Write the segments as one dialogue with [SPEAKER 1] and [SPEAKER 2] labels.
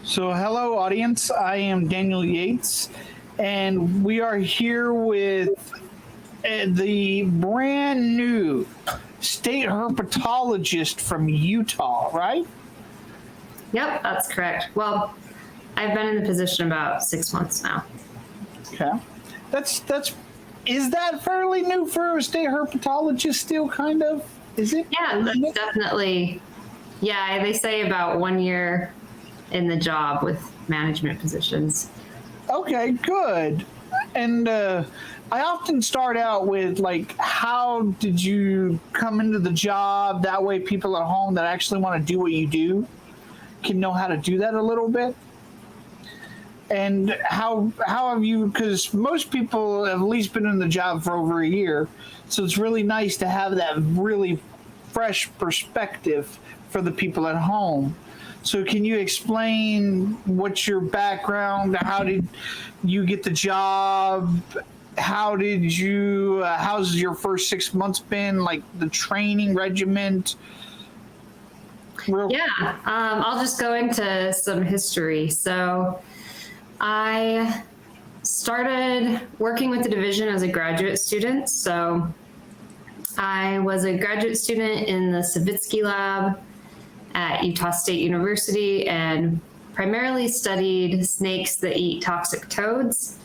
[SPEAKER 1] So, hello, audience. I am Daniel Yates, and we are here with the brand new state herpetologist from Utah, right?
[SPEAKER 2] Yep, that's correct. Well, I've been in the position about 6 months now.
[SPEAKER 1] Okay, that's is that fairly new for a state herpetologist? Still, kind of, is it?
[SPEAKER 2] Yeah, that's definitely. Yeah, they say about 1 year in the job with management positions.
[SPEAKER 1] Okay, good. And I often start out with like, how did you come into the job? That way, people at home that actually want to do what you do can know how to do that a little bit. And how have you? Because most people have at least been in the job for over a year, so it's really nice to have that really fresh perspective for the people at home. So can you explain what's your background? How did you get the job? How did you? How's your first 6 months been? Like the training regiment?
[SPEAKER 2] Yeah, I'll just go into some history. So I started working with the division as a graduate student. So I was a graduate student in the Savitsky lab at Utah State University and primarily studied snakes that eat toxic toads.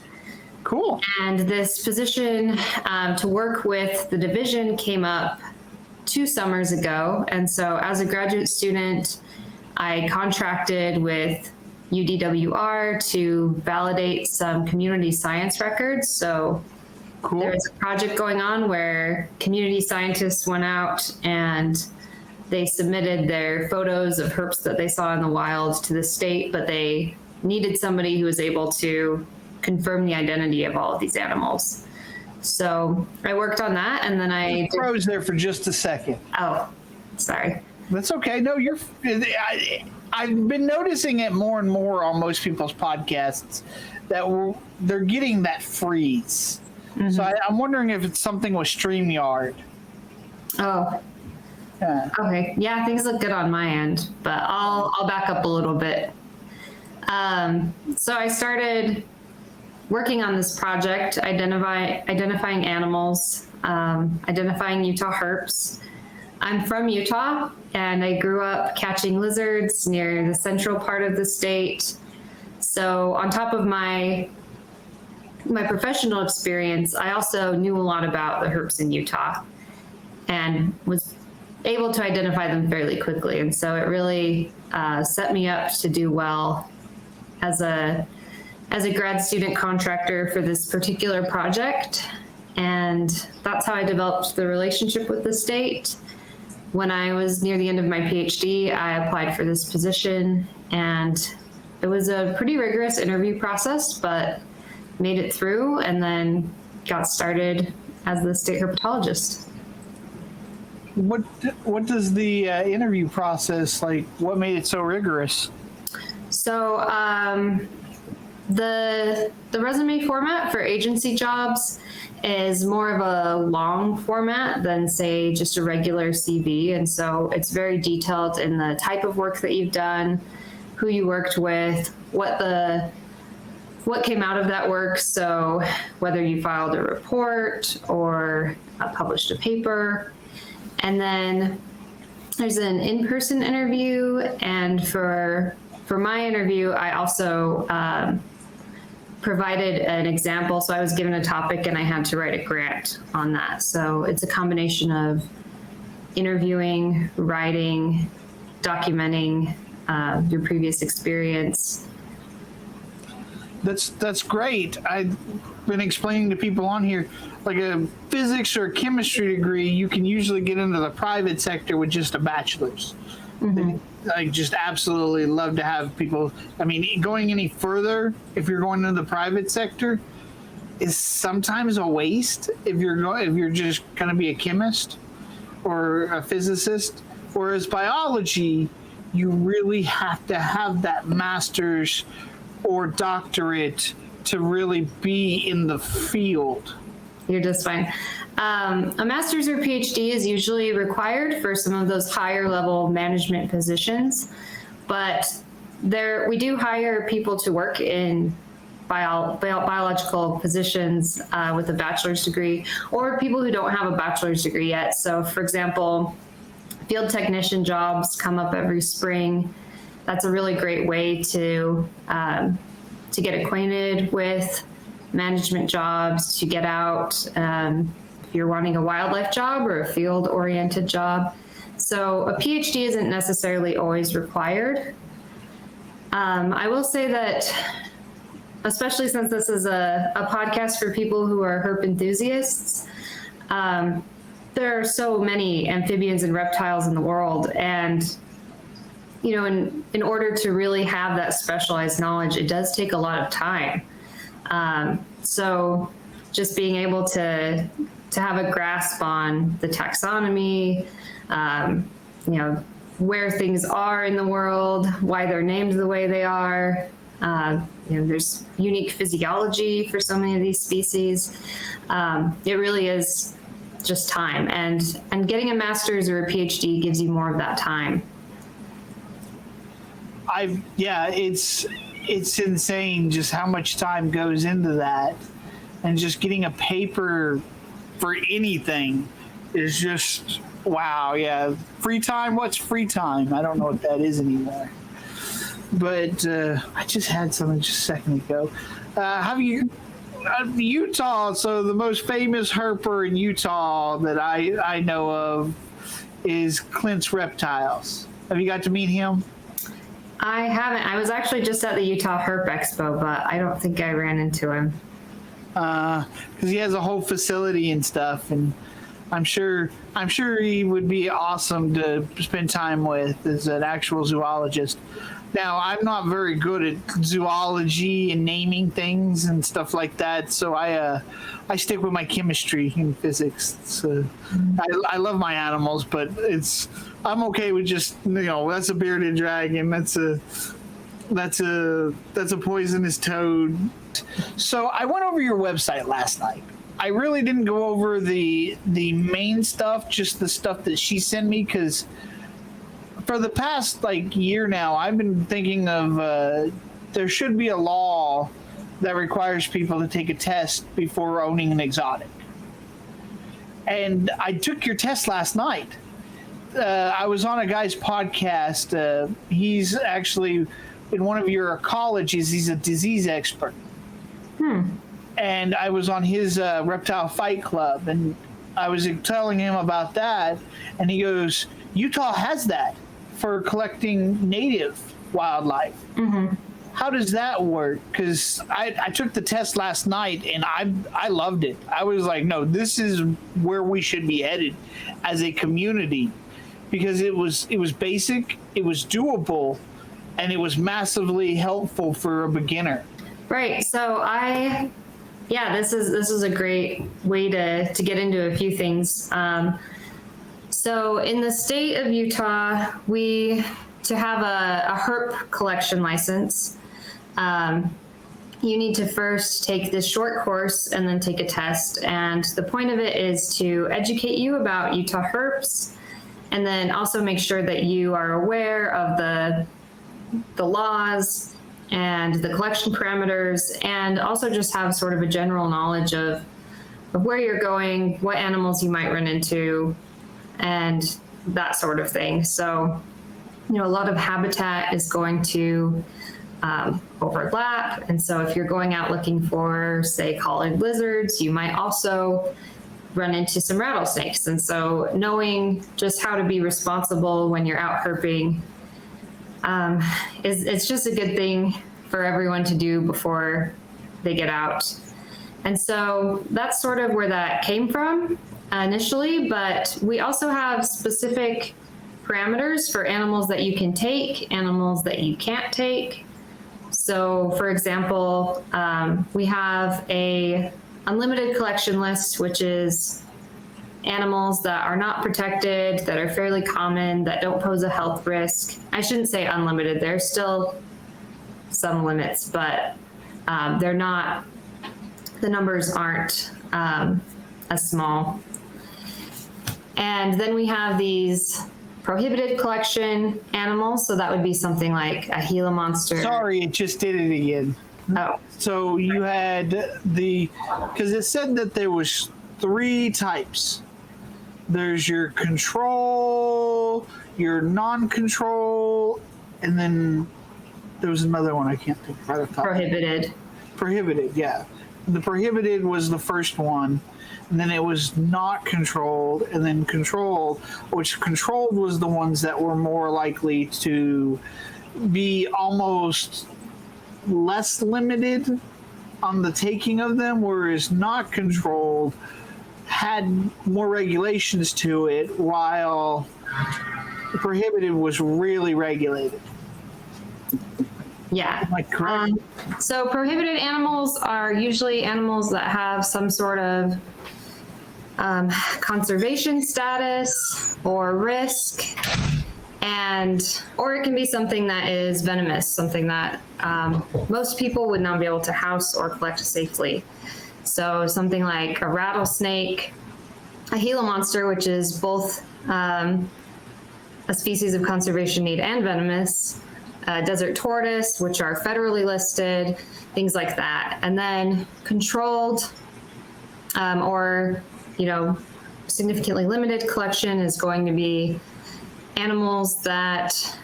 [SPEAKER 1] Cool.
[SPEAKER 2] And this position to work with the division came up 2 summers ago. And so as a graduate student, I contracted with UDWR to validate some community science records. So
[SPEAKER 1] Cool.
[SPEAKER 2] There's a project going on where community scientists went out and they submitted their photos of herps that they saw in the wild to the state, but they needed somebody who was able to confirm the identity of all of these animals. So I worked on that, and then I
[SPEAKER 1] froze there for just a second.
[SPEAKER 2] Oh, sorry.
[SPEAKER 1] That's okay. No, I've been noticing it more and more on most people's podcasts that they're getting that freeze. Mm-hmm. So I'm wondering if it's something with StreamYard.
[SPEAKER 2] Oh. Okay. Yeah, things look good on my end, but I'll back up a little bit. So I started working on this project, identifying animals, identifying Utah herps. I'm from Utah, and I grew up catching lizards near the central part of the state. So on top of my professional experience, I also knew a lot about the herps in Utah and was able to identify them fairly quickly. And so it really set me up to do well as a grad student contractor for this particular project. And that's how I developed the relationship with the state. When I was near the end of my PhD, I applied for this position, and it was a pretty rigorous interview process, but made it through and then got started as the state herpetologist.
[SPEAKER 1] What does the interview process like? What made it so rigorous?
[SPEAKER 2] So the resume format for agency jobs is more of a long format than, say, just a regular CV. And so it's very detailed in the type of work that you've done, who you worked with, what came out of that work. So whether you filed a report or published a paper. And then there's an in-person interview. And for my interview, I also provided an example. So I was given a topic and I had to write a grant on that. So it's a combination of interviewing, writing, documenting your previous experience.
[SPEAKER 1] That's great. I've been explaining to people on here, like a physics or chemistry degree, you can usually get into the private sector with just a bachelor's. Mm-hmm. I just absolutely love to have people. I mean, going any further, if you're going into the private sector, is sometimes a waste. If you're just going to be a chemist or a physicist, whereas biology, you really have to have that master's or doctorate to really be in the field.
[SPEAKER 2] You're just fine. A master's or PhD is usually required for some of those higher level management positions, but we do hire people to work in biological positions with a bachelor's degree, or people who don't have a bachelor's degree yet. So, for example, field technician jobs come up every spring. That's a really great way to get acquainted with management jobs, to get out if you're wanting a wildlife job or a field-oriented job. So a PhD isn't necessarily always required. I will say that, especially since this is a podcast for people who are herp enthusiasts, there are so many amphibians and reptiles in the world, and in order to really have that specialized knowledge, it does take a lot of time. So just being able to have a grasp on the taxonomy, where things are in the world, why they're named the way they are. There's unique physiology for so many of these species. It really is just time, and getting a master's or a PhD gives you more of that time.
[SPEAKER 1] It's insane just how much time goes into that, and just getting a paper for anything is just wow. Yeah, free time. What's free time? I don't know what that is anymore. But I just had something just a second ago. Have you Utah? So the most famous herper in Utah that I know of is Clint's Reptiles. Have you got to meet him?
[SPEAKER 2] I haven't. I was actually just at the Utah Herp Expo, but I don't think I ran into him.
[SPEAKER 1] Because he has a whole facility and stuff, and I'm sure he would be awesome to spend time with as an actual zoologist. Now, I'm not very good at zoology and naming things and stuff like that, so I stick with my chemistry and physics. So I love my animals, but I'm okay with just that's a bearded dragon, that's a poisonous toad. So I went over your website last night. I really didn't go over the main stuff, just the stuff that she sent me, because for the past year now, I've been thinking of there should be a law that requires people to take a test before owning an exotic. And I took your test last night. I was on a guy's podcast. He's actually in one of your ecologies. He's a disease expert. And I was on his reptile fight club, and I was telling him about that, and he goes, Utah has that for collecting native wildlife. Mm-hmm. How does that work? Because I took the test last night, and I loved it. I was like, no, this is where we should be headed as a community, because it was basic, it was doable, and it was massively helpful for a beginner.
[SPEAKER 2] Right. So this is a great way to get into a few things. So in the state of Utah, to have a herp collection license, you need to first take this short course and then take a test. And the point of it is to educate you about Utah herps, and then also make sure that you are aware of the laws and the collection parameters, and also just have sort of a general knowledge of where you're going, what animals you might run into, and that sort of thing. So, a lot of habitat is going to overlap. And so if you're going out looking for, say, collared lizards, you might also run into some rattlesnakes. And so knowing just how to be responsible when you're out herping, it's just a good thing for everyone to do before they get out. And so that's sort of where that came from initially, but we also have specific parameters for animals that you can take, animals that you can't take. So for example, we have a unlimited collection list, which is animals that are not protected, that are fairly common, that don't pose a health risk. I shouldn't say unlimited, there's still some limits, but they're not, the numbers aren't as small. And then we have these prohibited collection animals. So that would be something like a Gila monster.
[SPEAKER 1] Sorry, it just did it again.
[SPEAKER 2] Oh,
[SPEAKER 1] So you had because it said that there was 3 types. There's your control, your non-control, and then there was another one I can't think right off the top.
[SPEAKER 2] prohibited.
[SPEAKER 1] Prohibited, yeah. The prohibited was the first one, and then it was not controlled, and then controlled, which controlled was the ones that were more likely to be almost less limited on the taking of them, whereas not controlled had more regulations to it, while prohibited was really regulated.
[SPEAKER 2] Yeah.
[SPEAKER 1] Am I correct?
[SPEAKER 2] So prohibited animals are usually animals that have some sort of conservation status or risk, or it can be something that is venomous, something that most people would not be able to house or collect safely. So something like a rattlesnake, a Gila monster, which is both a species of conservation need and venomous, desert tortoise, which are federally listed, things like that. And then controlled or, significantly limited collection is going to be animals that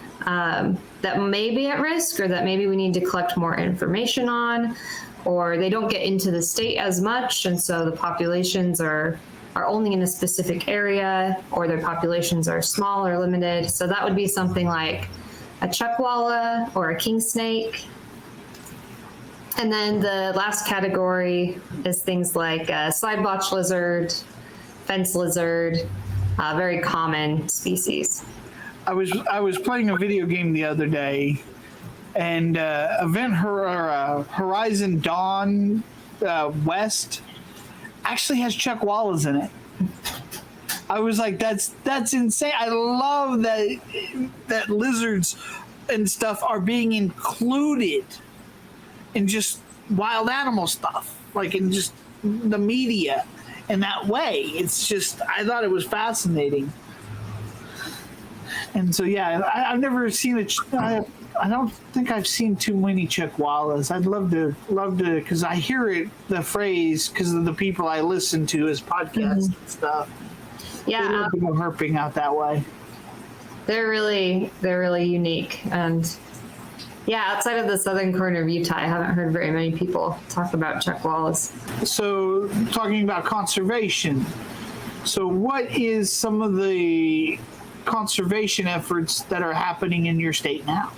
[SPEAKER 2] may be at risk, or that maybe we need to collect more information on, or they don't get into the state as much, and so the populations are only in a specific area, or their populations are small or limited. So that would be something like a chuckwalla or a king snake. And then the last category is things like a slide blotch lizard, fence lizard, very common species.
[SPEAKER 1] I was playing a video game the other day, and Horizon Dawn West actually has chuckwallas in it. I was like, that's insane. I love that lizards and stuff are being included in just wild animal stuff, like in just the media in that way. It's just, I thought it was fascinating. And so, yeah, I've never seen I don't think I've seen too many chuckwallas. I'd love to, because I hear the phrase because of the people I listen to as podcasts and stuff.
[SPEAKER 2] Yeah,
[SPEAKER 1] they go herping out that way.
[SPEAKER 2] They're really unique, and yeah, outside of the southern corner of Utah, I haven't heard very many people talk about chuckwallas.
[SPEAKER 1] So, talking about conservation, so what is some of the conservation efforts that are happening in your state now?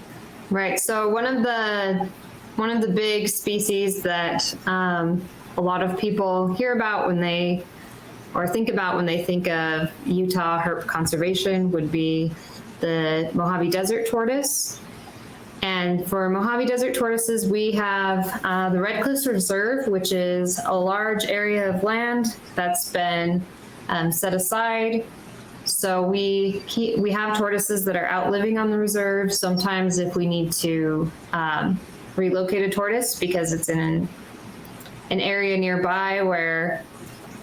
[SPEAKER 2] Right. So one of the big species that a lot of people hear about think about when they think of Utah herp conservation would be the Mojave Desert tortoise. And for Mojave Desert tortoises, we have the Red Cliffs Reserve, which is a large area of land that's been set aside. So we have tortoises that are out living on the reserve. Sometimes if we need to relocate a tortoise because it's in an area nearby where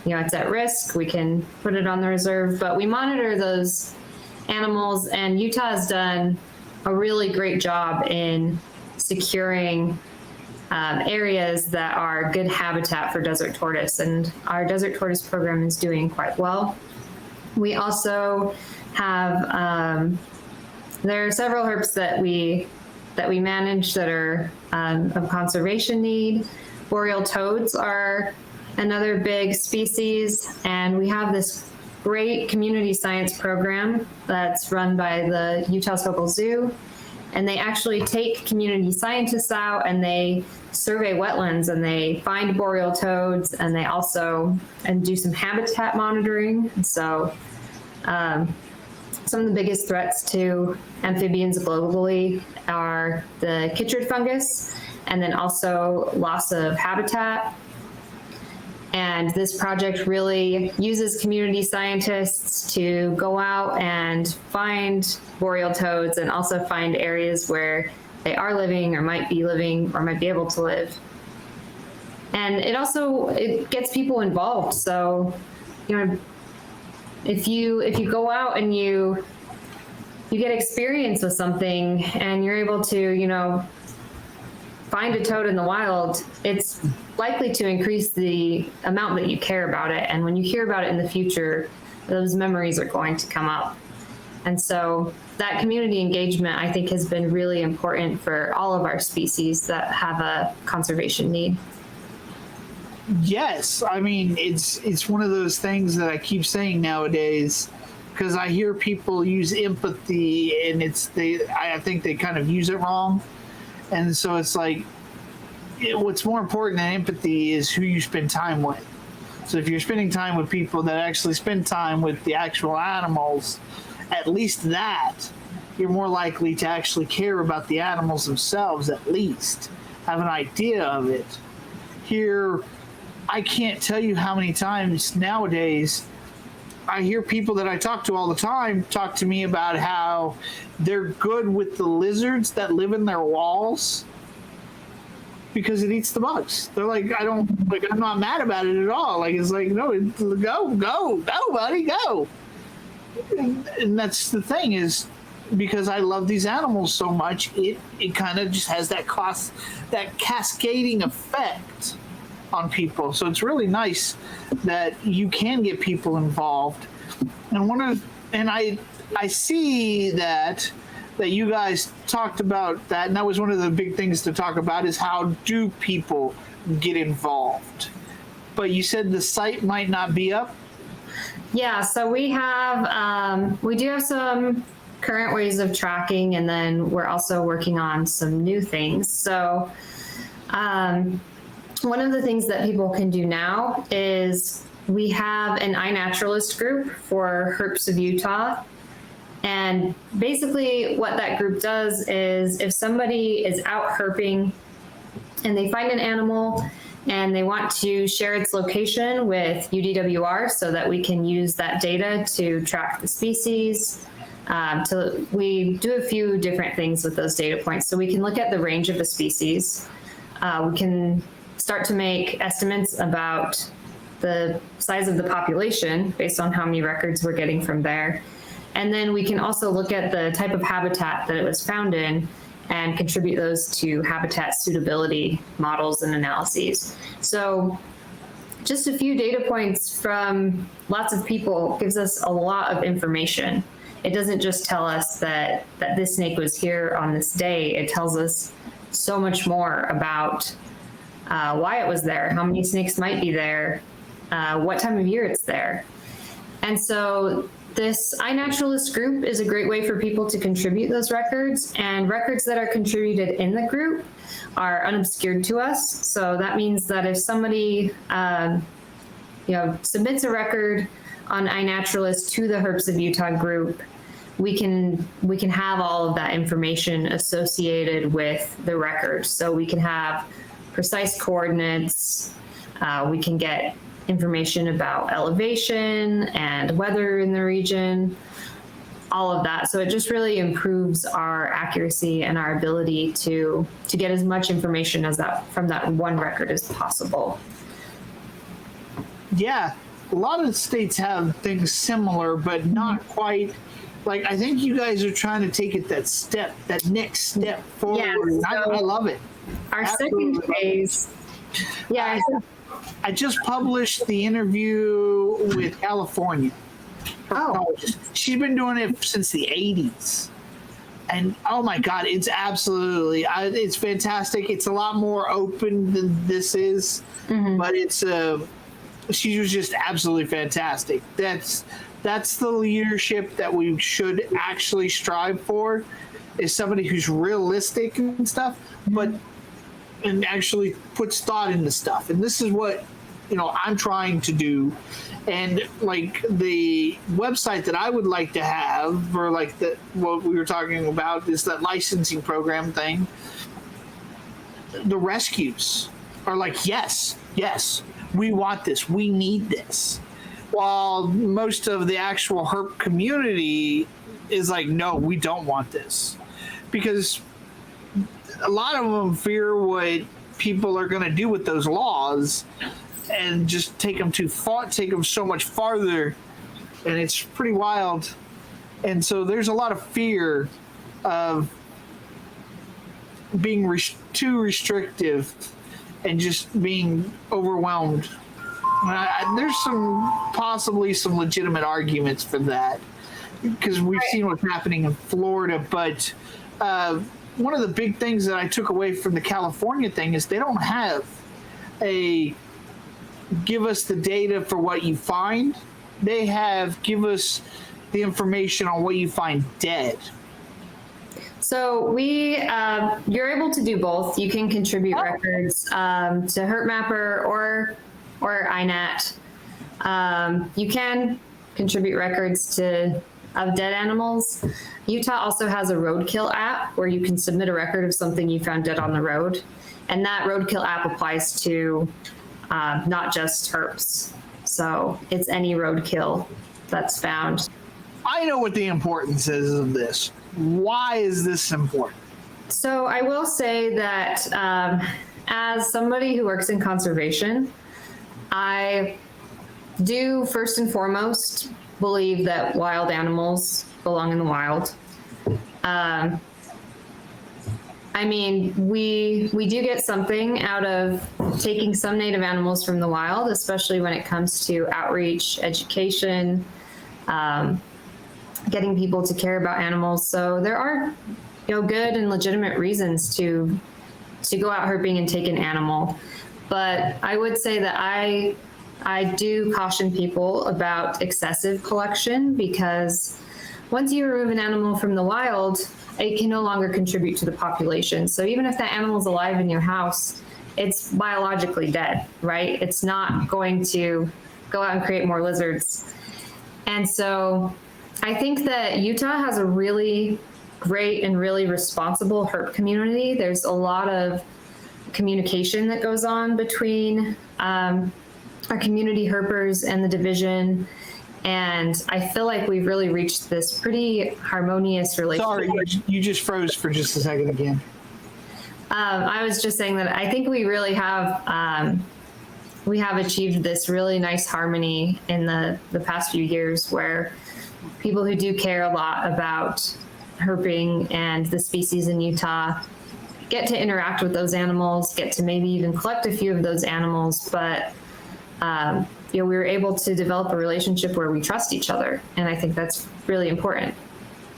[SPEAKER 2] it's at risk, we can put it on the reserve. But we monitor those animals, and Utah has done a really great job in securing areas that are good habitat for desert tortoise, and our desert tortoise program is doing quite well. We also have there are several herps that we manage that are of conservation need. Boreal toads are another big species, and we have this great community science program that's run by the Utah Local Zoo, and they actually take community scientists out and they survey wetlands and they find boreal toads, and they also do some habitat monitoring. And so some of the biggest threats to amphibians globally are the chytrid fungus, and then also loss of habitat. And this project really uses community scientists to go out and find boreal toads, and also find areas where they are living or might be living or might be able to live. And it gets people involved. So, if you go out and you you get experience with something and you're able to, you know, find a toad in the wild, it's likely to increase the amount that you care about it. And when you hear about it in the future, those memories are going to come up. And so that community engagement, I think, has been really important for all of our species that have a conservation need.
[SPEAKER 1] Yes, I mean, it's one of those things that I keep saying nowadays, because I hear people use empathy, and I think they kind of use it wrong. And so it's like, what's more important than empathy is who you spend time with. So if you're spending time with people that actually spend time with the actual animals, at least that, you're more likely to actually care about the animals themselves, at least have an idea of it. Here, I can't tell you how many times nowadays I hear people that I talk to all the time talk to me about how they're good with the lizards that live in their walls because it eats the bugs. They're like, I'm not mad about it at all. Like, it's like, no, go, buddy, go. And that's the thing, is because I love these animals so much, it kind of just has that cascading effect on people. So it's really nice that you can get people involved. And I see that you guys talked about that, and that was one of the big things to talk about, is how do people get involved. But you said the site might not be up.
[SPEAKER 2] Yeah, so we do have some current ways of tracking, and then we're also working on some new things. So one of the things that people can do now is we have an inaturalist group for herps of Utah. And basically what that group does is, if somebody is out herping and they find an animal and they want to share its location with UDWR so that we can use that data to track the species, we do a few different things with those data points. So we can look at the range of a species. We can start to make estimates about the size of the population based on how many records we're getting from there. And then we can also look at the type of habitat that it was found in and contribute those to habitat suitability models and analyses. So just a few data points from lots of people gives us a lot of information. It doesn't just tell us that this snake was here on this day. It tells us so much more about why it was there, how many snakes might be there, what time of year it's there. And so this iNaturalist group is a great way for people to contribute those records, and records that are contributed in the group are unobscured to us. So that means that if somebody submits a record on iNaturalist to the Herps of Utah group, we can have all of that information associated with the record. So we can have precise coordinates, we can get information about elevation and weather in the region, all of that. So it just really improves our accuracy and our ability to get as much information as that from that one record as possible.
[SPEAKER 1] Yeah, a lot of states have things similar, but not quite. Like, I think you guys are trying to take it that next step forward. Yeah, so I love it.
[SPEAKER 2] Our second phase. Yeah.
[SPEAKER 1] I just published the interview with California.
[SPEAKER 2] Oh.
[SPEAKER 1] She's been doing it since the 80s. And oh my God, it's absolutely, it's fantastic. It's a lot more open than this is, but she was just absolutely fantastic. That's the leadership that we should actually strive for, is somebody who's realistic and stuff, and actually puts thought into stuff. And this is what, I'm trying to do. And like the website that I would like to have for like what we were talking about is that licensing program thing. The rescues are like, yes, we want this. We need this. While most of the actual herp community is like, no, we don't want this. Because a lot of them fear what people are going to do with those laws and just take them too far, take them so much farther. And it's pretty wild And so there's a lot of fear of being too restrictive and just being overwhelmed. There's possibly some legitimate arguments for that, because we've seen what's happening in Florida. But one of the big things that I took away from the California thing is they don't have a give us the data for what you find. They have give us the information on what you find dead.
[SPEAKER 2] So you're able to do both. You can contribute records to HerpMapper or INAT. You can contribute records of dead animals. Utah also has a roadkill app where you can submit a record of something you found dead on the road. And that roadkill app applies to not just herps. So it's any roadkill that's found.
[SPEAKER 1] I know what the importance is of this. Why is this important?
[SPEAKER 2] So I will say that as somebody who works in conservation, I do first and foremost believe that wild animals belong in the wild. I mean, we do get something out of taking some native animals from the wild, especially when it comes to outreach, education, getting people to care about animals. So there are, good and legitimate reasons to go out herping and take an animal. But I would say that I do caution people about excessive collection, because once you remove an animal from the wild, it can no longer contribute to the population. So even if that animal's alive in your house, it's biologically dead, right? It's not going to go out and create more lizards. And so I think that Utah has a really great and really responsible herp community. There's a lot of communication that goes on between our community herpers and the division. And I feel like we've really reached this pretty harmonious relationship.
[SPEAKER 1] Sorry, you just froze for just a second again.
[SPEAKER 2] I was just saying that I think we really have achieved this really nice harmony in the past few years, where people who do care a lot about herping and the species in Utah get to interact with those animals, get to maybe even collect a few of those animals, but we were able to develop a relationship where we trust each other, and I think that's really important.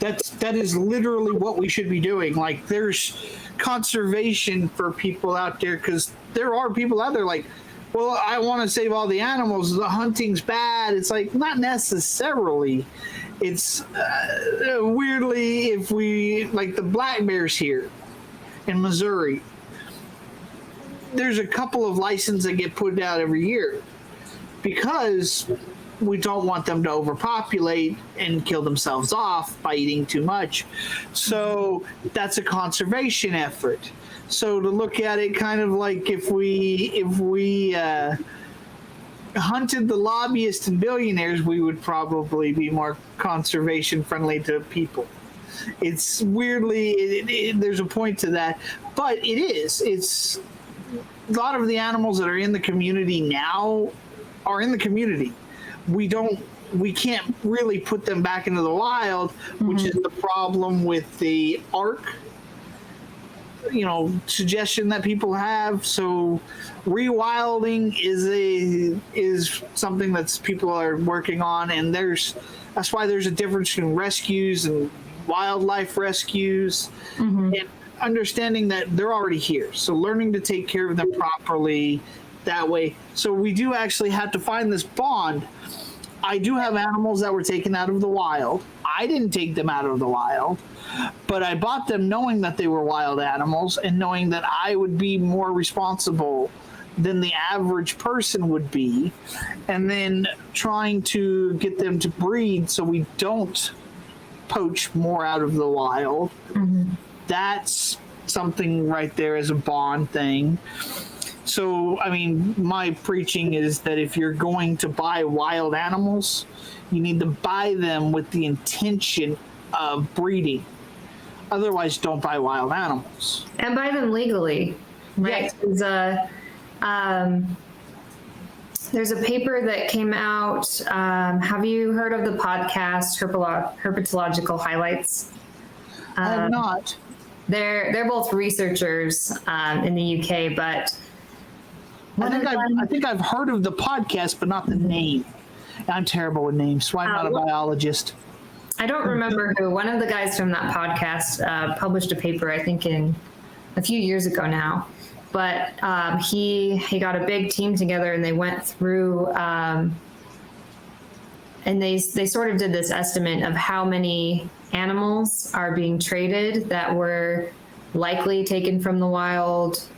[SPEAKER 1] That is literally what we should be doing. Like, there's conservation for people out there, because there are people out there like, well, I want to save all the animals. The hunting's bad. It's like, not necessarily. It's weirdly, if we like the black bears here in Missouri, there's a couple of licenses that get put out every year because we don't want them to overpopulate and kill themselves off by eating too much. So that's a conservation effort. So to look at it kind of like if we hunted the lobbyists and billionaires, we would probably be more conservation friendly to people. It's weirdly, there's a point to that, but it's a lot of the animals that are in the community now are in the community. We can't really put them back into the wild, which is the problem with the ARC, suggestion that people have. So rewilding is something that people are working on, and that's why there's a difference between rescues and wildlife rescues, and understanding that they're already here. So learning to take care of them properly that way. So we do actually have to find this bond. I do have animals that were taken out of the wild. I didn't take them out of the wild, but I bought them knowing that they were wild animals and knowing that I would be more responsible than the average person would be, and then trying to get them to breed so we don't poach more out of the wild. That's something right there as a bond thing. So, I mean, my preaching is that if you're going to buy wild animals, you need to buy them with the intention of breeding. Otherwise, don't buy wild animals.
[SPEAKER 2] And buy them legally, right?
[SPEAKER 1] Yes.
[SPEAKER 2] There's a paper that came out. Have you heard of the podcast Herpetological Highlights?
[SPEAKER 1] I have not.
[SPEAKER 2] They're both researchers in the UK, but
[SPEAKER 1] I think I've heard of the podcast, but not the name. I'm terrible with names, so I'm not a biologist.
[SPEAKER 2] I don't remember who. One of the guys from that podcast published a paper, I think, in a few years ago now. But he got a big team together, and they went through, and they sort of did this estimate of how many animals are being traded that were likely taken from the wild,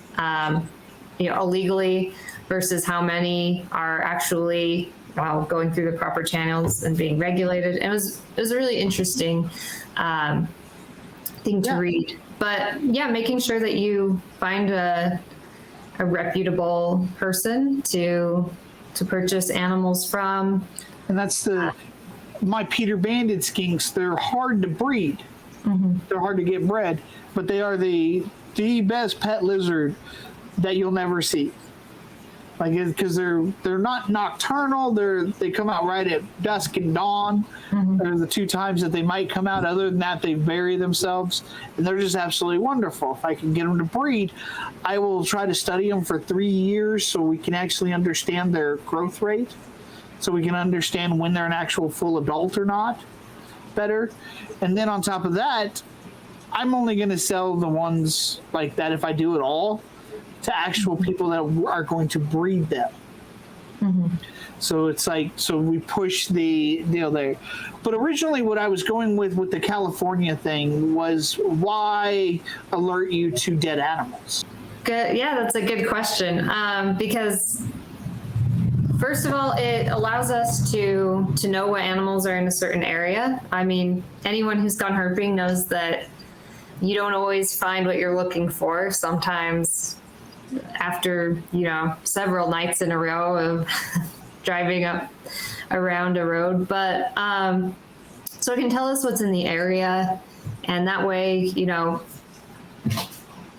[SPEAKER 2] illegally, versus how many are actually going through the proper channels and being regulated. And it was a really interesting thing to read. But yeah, making sure that you find a reputable person to purchase animals from.
[SPEAKER 1] And that's my Peter Banded skinks. They're hard to breed. Mm-hmm. They're hard to get bred, but they are the best pet lizard that you'll never see. Like, because they're not nocturnal. They come out right at dusk and dawn. Mm-hmm. They're the two times that they might come out. Other than that, they bury themselves, and they're just absolutely wonderful. If I can get them to breed, I will try to study them for 3 years so we can actually understand their growth rate, so we can understand when they're an actual full adult or not better. And then on top of that, I'm only going to sell the ones like that, if I do at all, to actual people that are going to breed them. Mm-hmm. So it's like, so we push the deal there. But originally what I was going with the California thing was, why alert you to dead animals?
[SPEAKER 2] Good. Yeah, that's a good question. Because first of all, it allows us to know what animals are in a certain area. I mean, anyone who's gone herping knows that you don't always find what you're looking for. Sometimes after, several nights in a row of driving up around a road. But so it can tell us what's in the area. And that way,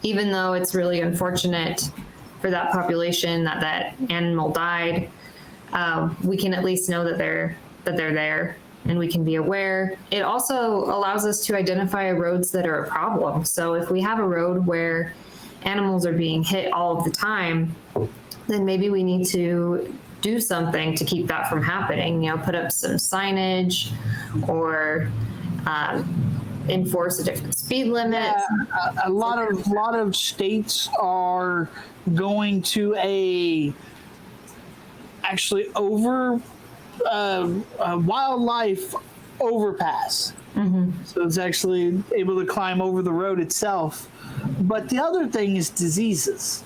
[SPEAKER 2] even though it's really unfortunate for that population that animal died, we can at least know that they're there, and we can be aware. It also allows us to identify roads that are a problem. So if we have a road where animals are being hit all of the time, then maybe we need to do something to keep that from happening. Put up some signage, or enforce a different speed limit.
[SPEAKER 1] Yeah, a lot of states are going to actually over a wildlife overpass. Mm-hmm. So it's actually able to climb over the road itself. But the other thing is diseases.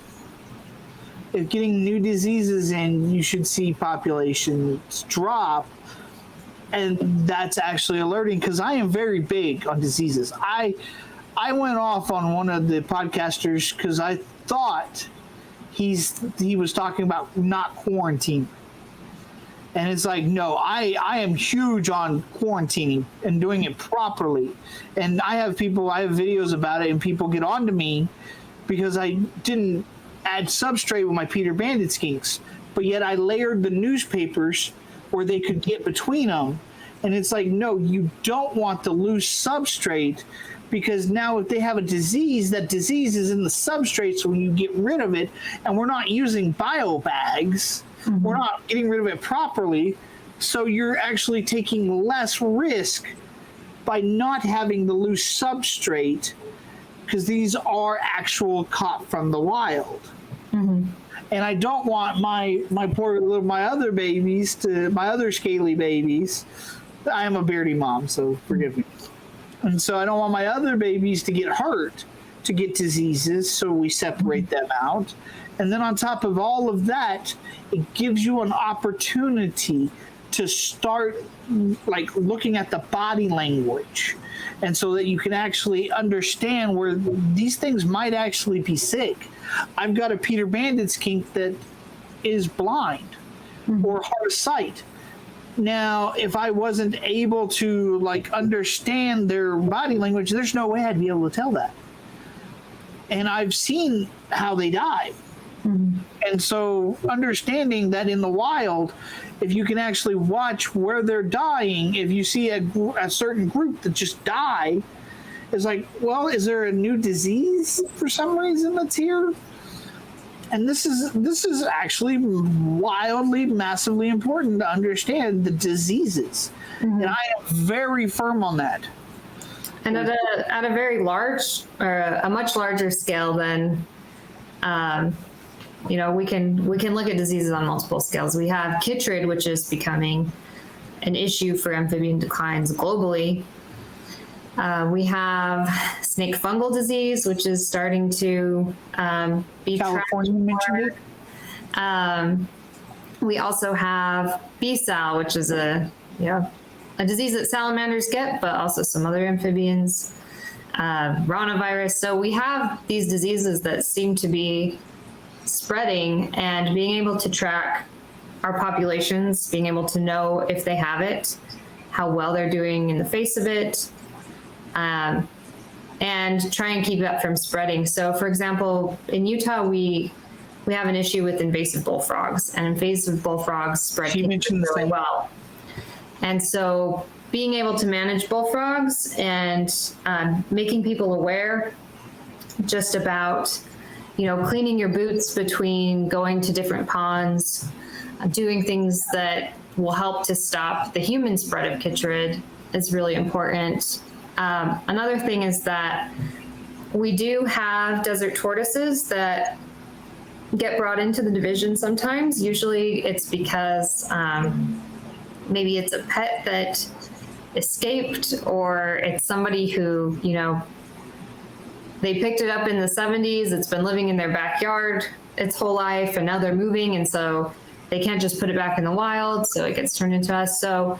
[SPEAKER 1] If getting new diseases in, you should see populations drop. And that's actually alerting, because I am very big on diseases. I went off on one of the podcasters because I thought he was talking about not quarantining. And it's like, no, I am huge on quarantining and doing it properly. And I have videos about it, and people get on to me because I didn't add substrate with my Peter Banded skinks, but yet I layered the newspapers where they could get between them. And it's like, no, you don't want the loose substrate, because now if they have a disease, that disease is in the substrate. So when you get rid of it, and we're not using bio bags, mm-hmm. we're not getting rid of it properly. So you're actually taking less risk by not having the loose substrate, because these are actual caught from the wild. Mm-hmm. And I don't want my other babies, my other scaly babies. I am a beardy mom, so forgive me. And so I don't want my other babies to get hurt, to get diseases, so we separate them out. And then on top of all of that, it gives you an opportunity to start looking at the body language, and so that you can actually understand where these things might actually be sick. I've got a Peter Banded skink that is blind, mm-hmm. or hard of sight. Now, if I wasn't able to understand their body language, there's no way I'd be able to tell that. And I've seen how they die. Mm-hmm. And so understanding that in the wild, if you can actually watch where they're dying, if you see a certain group that just die, it's like, well, is there a new disease for some reason that's here? And this is actually wildly, massively important to understand the diseases. And I am very firm on that.
[SPEAKER 2] And at a very large, or a much larger scale than, we can look at diseases on multiple scales. We have chytrid, which is becoming an issue for amphibian declines globally. We have snake fungal disease, which is starting to be
[SPEAKER 1] California mentioned it.
[SPEAKER 2] We also have B-sal, which is a disease that salamanders get, but also some other amphibians. Ranavirus. So we have these diseases that seem to be spreading, and being able to track our populations, being able to know if they have it, how well they're doing in the face of it, and try and keep that from spreading. So, for example, in Utah, we have an issue with invasive bullfrogs, and invasive bullfrogs spread really well. And so being able to manage bullfrogs and making people aware just about, cleaning your boots between going to different ponds, doing things that will help to stop the human spread of chytrid is really important. Another thing is that we do have desert tortoises that get brought into the division sometimes. Usually it's because maybe it's a pet that escaped, or it's somebody who, they picked it up in the 70s. It's been living in their backyard its whole life, and now they're moving, and so they can't just put it back in the wild, so it gets turned into us. So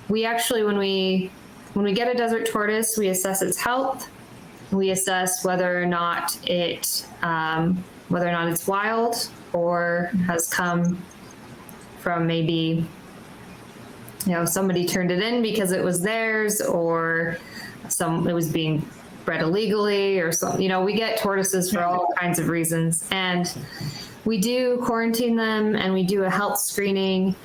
[SPEAKER 2] we actually, when we get a desert tortoise, we assess its health. We assess whether or not it's wild or has come from maybe, somebody turned it in because it was theirs, or it was being bred illegally, or something. We get tortoises for all kinds of reasons, and we do quarantine them, and we do a health screening.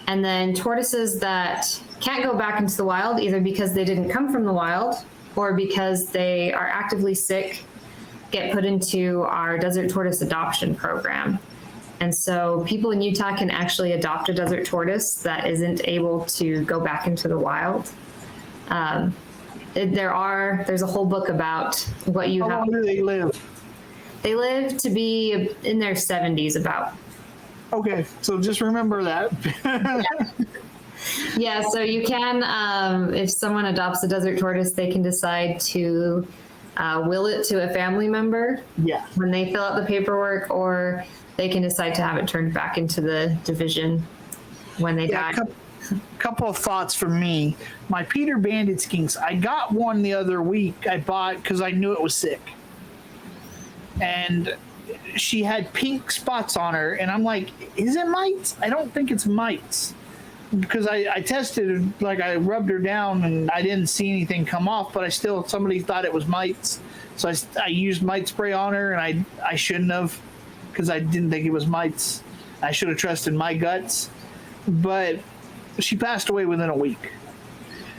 [SPEAKER 2] And then tortoises that can't go back into the wild, either because they didn't come from the wild or because they are actively sick, get put into our desert tortoise adoption program. And so people in Utah can actually adopt a desert tortoise that isn't able to go back into the wild. There's a whole book about what you have.
[SPEAKER 1] How long do they live?
[SPEAKER 2] They live to be in their 70s about.
[SPEAKER 1] Okay, so just remember that.
[SPEAKER 2] Yeah, so you can, if someone adopts a desert tortoise, they can decide to will it to a family member when they fill out the paperwork, or they can decide to have it turned back into the division when they die.
[SPEAKER 1] Couple of thoughts from me. My Peter Bandit skinks, I got one the other week. I bought because I knew it was sick. And she had pink spots on her, and I'm like, is it mites? I don't think it's mites. Because I tested, like I rubbed her down and I didn't see anything come off, but somebody thought it was mites. So I used mite spray on her, and I shouldn't have, because I didn't think it was mites. I should have trusted my guts. But she passed away within a week.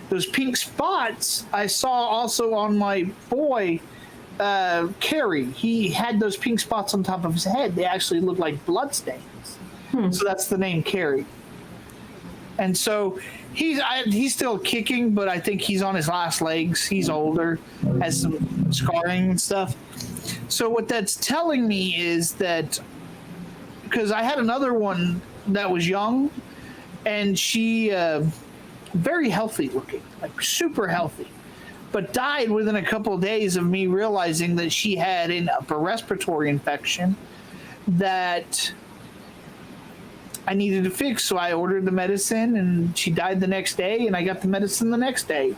[SPEAKER 1] Those pink spots I saw also on my boy, Carrie. He had those pink spots on top of his head. They actually look like blood stains. So that's the name Carrie. And so he's still kicking, but I think he's on his last legs. He's older, has some scarring and stuff. So what that's telling me is that, because I had another one that was young, and she very healthy looking, like super healthy, but died within a couple of days of me realizing that she had an upper respiratory infection that I needed to fix. So I ordered the medicine, and she died the next day, and I got the medicine the next day.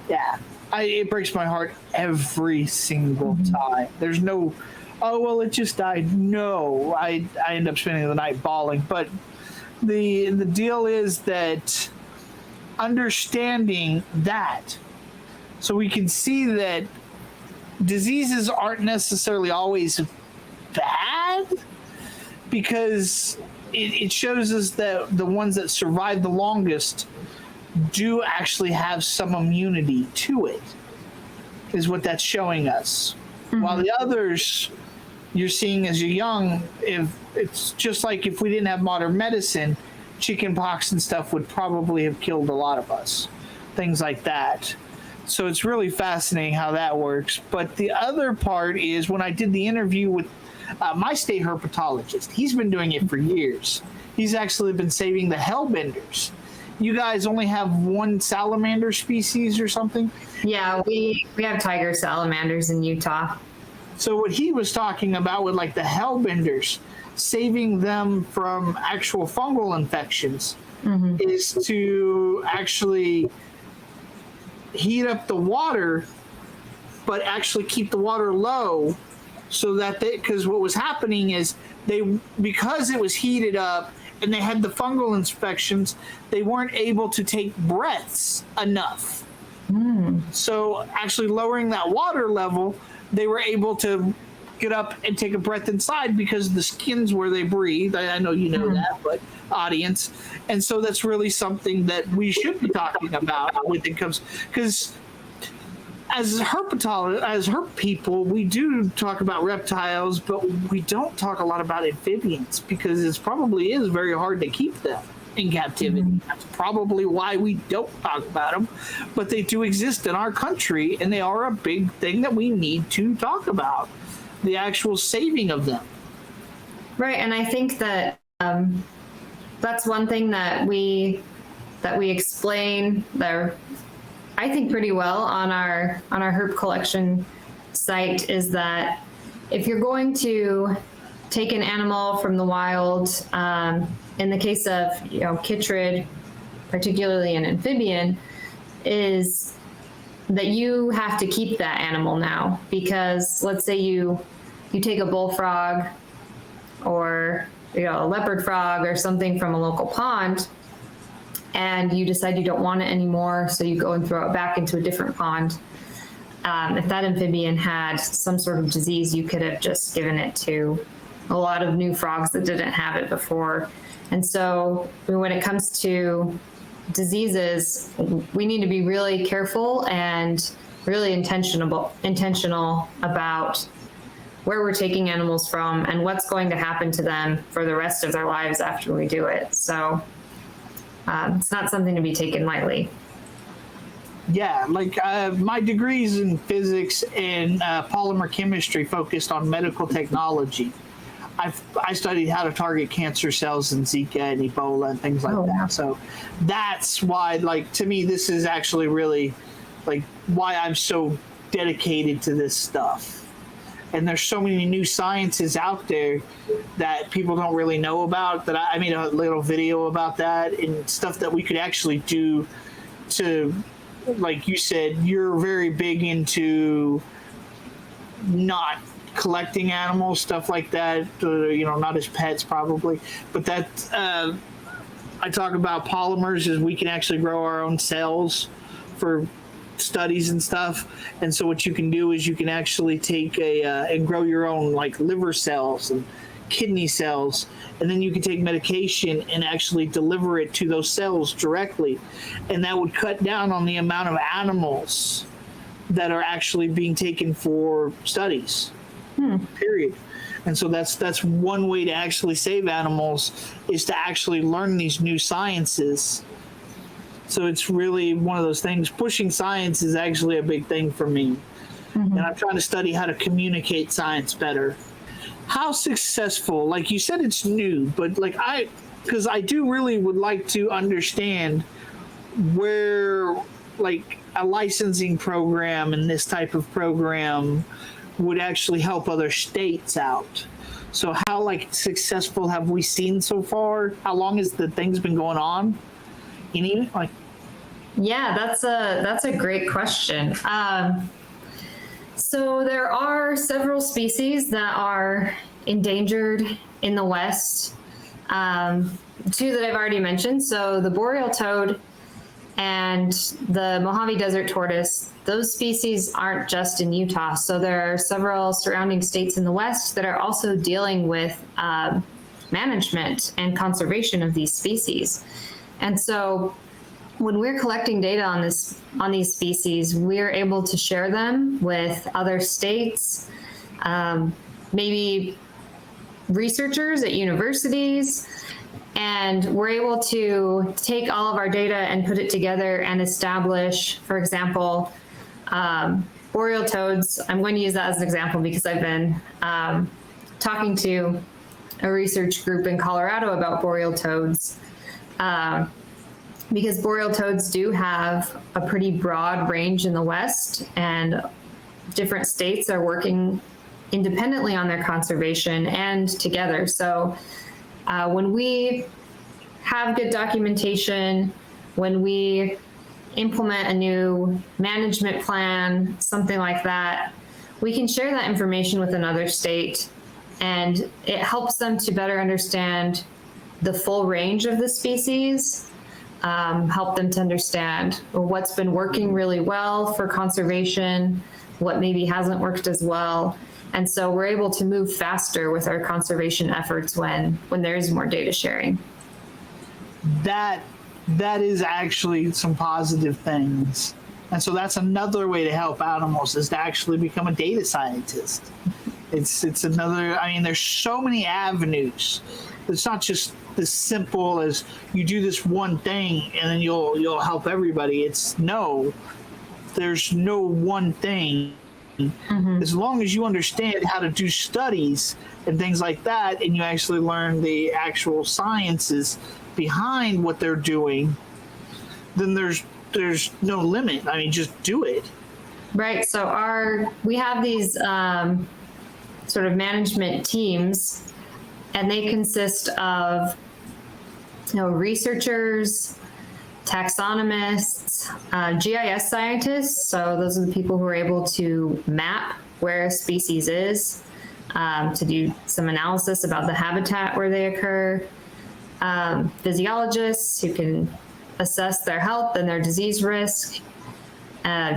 [SPEAKER 1] Yeah, it breaks my heart every single time. There's no, oh, well, it just died. No, I end up spending the night bawling. But the deal is that understanding that, so we can see that diseases aren't necessarily always bad. because it shows us that the ones that survive the longest do actually have some immunity to it, is what that's showing us. While the others you're seeing as you're young, if it's just like if we didn't have modern medicine, chicken pox and stuff would probably have killed a lot of us, things like that. So it's really fascinating how that works. But the other part is when I did the interview with my state herpetologist, he's been doing it for years. He's actually been saving the hellbenders. You guys only have one salamander species or something?
[SPEAKER 2] Yeah, we have tiger salamanders in Utah.
[SPEAKER 1] So what he was talking about with like the hellbenders, saving them from actual fungal infections, is to actually heat up the water, but actually keep the water low, so that because what was happening is because it was heated up and they had the fungal infections, they weren't able to take breaths enough. So actually lowering that water level, they were able to get up and take a breath inside because the skin's where they breathe. I know you know that, but audience. And so that's really something that we should be talking about when it comes, because as herpetologists, as herp people, we do talk about reptiles, but we don't talk a lot about amphibians because it probably is very hard to keep them in captivity. That's probably why we don't talk about them, but they do exist in our country, and they are a big thing that we need to talk about, the actual saving of them.
[SPEAKER 2] Right, and I think that that's one thing that we explain there, I think pretty well on our herp collection site, is that if you're going to take an animal from the wild, in the case of chytrid, particularly an amphibian, is that you have to keep that animal now, because let's say you take a bullfrog or a leopard frog or something from a local pond, and you decide you don't want it anymore, so you go and throw it back into a different pond. If that amphibian had some sort of disease, you could have just given it to a lot of new frogs that didn't have it before. And so when it comes to diseases, we need to be really careful and really intentional about where we're taking animals from and what's going to happen to them for the rest of their lives after we do it. So it's not something to be taken lightly.
[SPEAKER 1] Yeah, like my degrees in physics and polymer chemistry focused on medical technology. I studied how to target cancer cells in Zika and Ebola and things like that. So that's why, like, to me, this is actually really, like, why I'm so dedicated to this stuff. And there's so many new sciences out there that people don't really know about, that I made a little video about that and stuff that we could actually do to, like you said, you're very big into not collecting animals, stuff like that, not as pets probably, but that I talk about polymers is we can actually grow our own cells for studies and stuff. And so what you can do is you can actually take and grow your own like liver cells and kidney cells, and then you can take medication and actually deliver it to those cells directly, and that would cut down on the amount of animals that are actually being taken for studies. Period. And so that's one way to actually save animals, is to actually learn these new sciences. So it's really one of those things. Pushing science is actually a big thing for me. And I'm trying to study how to communicate science better. How successful, like you said, it's new, but because I do really would like to understand where like a licensing program and this type of program would actually help other states out. So how like successful have we seen so far? How long has the thing's been going on?
[SPEAKER 2] Yeah, that's a great question. So there are several species that are endangered in the West. Two that I've already mentioned. So the boreal toad and the Mojave Desert tortoise, those species aren't just in Utah. So there are several surrounding states in the West that are also dealing with management and conservation of these species. And so when we're collecting data on these species, we're able to share them with other states, maybe researchers at universities, and we're able to take all of our data and put it together and establish, for example, boreal toads. I'm going to use that as an example because I've been talking to a research group in Colorado about boreal toads. Because boreal toads do have a pretty broad range in the West, and different states are working independently on their conservation and together. So when we have good documentation, when we implement a new management plan, something like that, we can share that information with another state, and it helps them to better understand the full range of the species. Help them to understand what's been working really well for conservation, what maybe hasn't worked as well. And so we're able to move faster with our conservation efforts when there is more data sharing.
[SPEAKER 1] That is actually some positive things. And so that's another way to help animals, is to actually become a data scientist. It's another, I mean, there's so many avenues. It's not just as simple as you do this one thing and then you'll help everybody. There's no one thing. Mm-hmm. As long as you understand how to do studies and things like that, and you actually learn the actual sciences behind what they're doing, then there's no limit. I mean, just do it.
[SPEAKER 2] Right. So we have these sort of management teams, and they consist of researchers, taxonomists, GIS scientists. So those are the people who are able to map where a species is, to do some analysis about the habitat where they occur. Physiologists who can assess their health and their disease risk,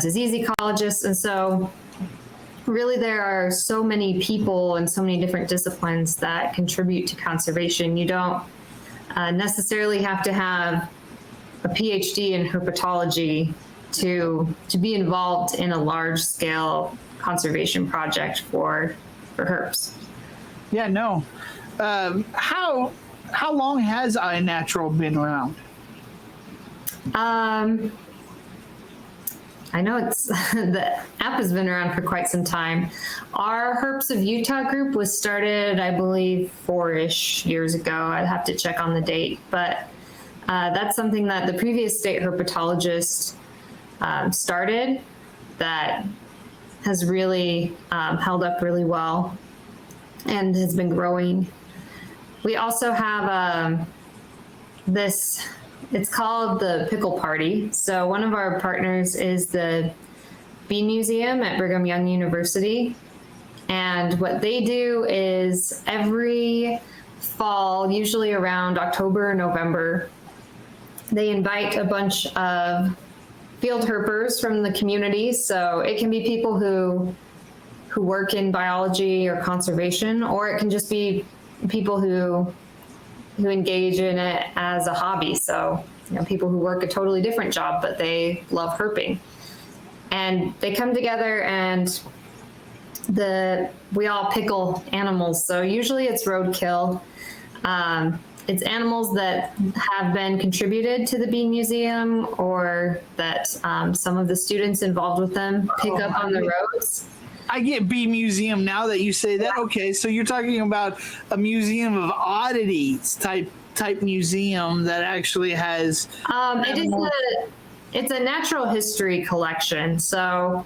[SPEAKER 2] disease ecologists. And so really there are so many people and so many different disciplines that contribute to conservation. You don't necessarily have to have a PhD in herpetology to be involved in a large scale conservation project for herps.
[SPEAKER 1] Yeah, no. How long has iNatural been around?
[SPEAKER 2] I know the app has been around for quite some time. Our Herps of Utah group was started, I believe, 4-ish years ago. I'd have to check on the date, but that's something that the previous state herpetologist started that has really held up really well and has been growing. We also have it's called the Pickle Party. So one of our partners is the Bee Museum at Brigham Young University. And what they do is every fall, usually around October or November, they invite a bunch of field herpers from the community. So it can be people who work in biology or conservation, or it can just be people who engage in it as a hobby. So, people who work a totally different job, but they love herping. And they come together and we all pickle animals. So usually it's roadkill. It's animals that have been contributed to the Bee Museum, or that some of the students involved with them pick up on the roads.
[SPEAKER 1] I get Bee Museum now that you say that. Okay, so you're talking about a museum of oddities type museum that actually has.
[SPEAKER 2] It's a natural history collection. So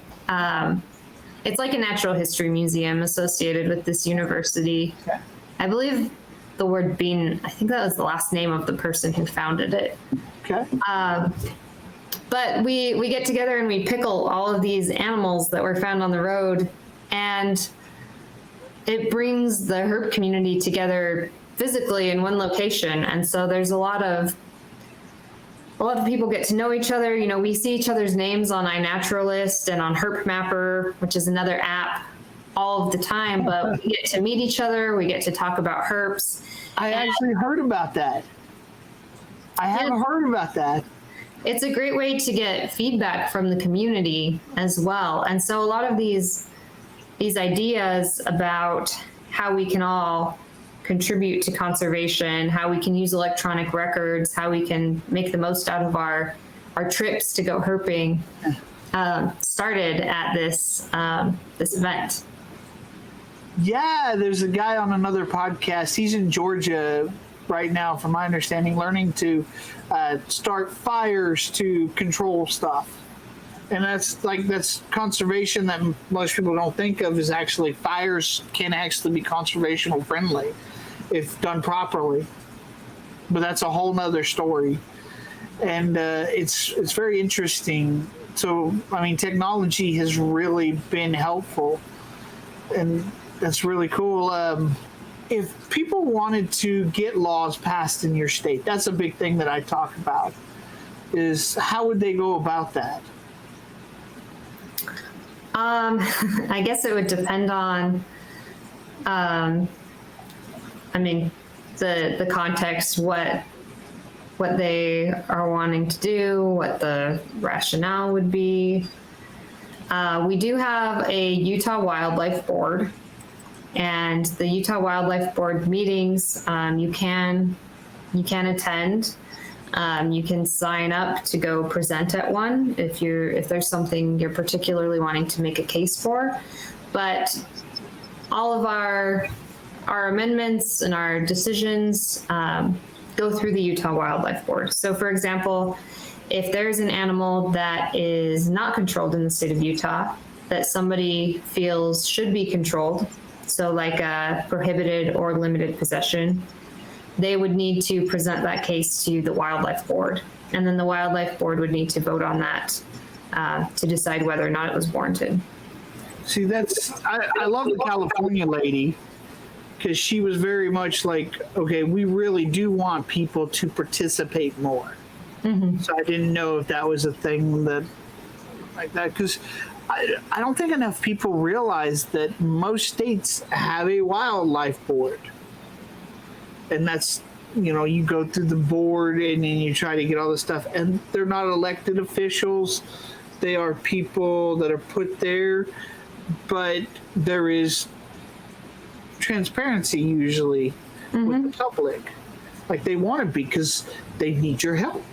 [SPEAKER 2] it's like a natural history museum associated with this university. Okay. I believe the word bean, I think that was the last name of the person who founded it.
[SPEAKER 1] Okay.
[SPEAKER 2] But we get together and we pickle all of these animals that were found on the road, and it brings the herp community together physically in one location. And so there's a lot of people get to know each other. We see each other's names on iNaturalist and on Herp Mapper, which is another app, all of the time, but we get to meet each other. We get to talk about herps.
[SPEAKER 1] I actually heard about that. I haven't heard about that.
[SPEAKER 2] It's a great way to get feedback from the community as well. And so a lot of these ideas about how we can all contribute to conservation, how we can use electronic records, how we can make the most out of our trips to go herping, started at this event.
[SPEAKER 1] Yeah, there's a guy on another podcast. He's in Georgia right now, from my understanding, learning to start fires to control stuff. And that's conservation that most people don't think of, is actually fires can actually be conservational friendly if done properly. But that's a whole nother story. And it's very interesting. So, I mean, technology has really been helpful. And that's really cool. If people wanted to get laws passed in your state, that's a big thing that I talk about, is how would they go about that?
[SPEAKER 2] I guess it would depend on, I mean, the context, what they are wanting to do, what the rationale would be. We do have a Utah Wildlife Board, and the Utah Wildlife Board meetings, you can attend. You can sign up to go present at one if there's something you're particularly wanting to make a case for. But all of our amendments and our decisions go through the Utah Wildlife Board. So, for example, if there's an animal that is not controlled in the state of Utah that somebody feels should be controlled, so like a prohibited or limited possession, they would need to present that case to the Wildlife Board. And then the Wildlife Board would need to vote on that to decide whether or not it was warranted.
[SPEAKER 1] See, I love the California lady, because she was very much like, okay, we really do want people to participate more. Mm-hmm. So I didn't know if that was a thing like that, because I don't think enough people realize that most states have a wildlife board. And that's, you go through the board and then you try to get all this stuff. And they're not elected officials. They are people that are put there. But there is transparency usually with the public. Like they want to be, because they need your help.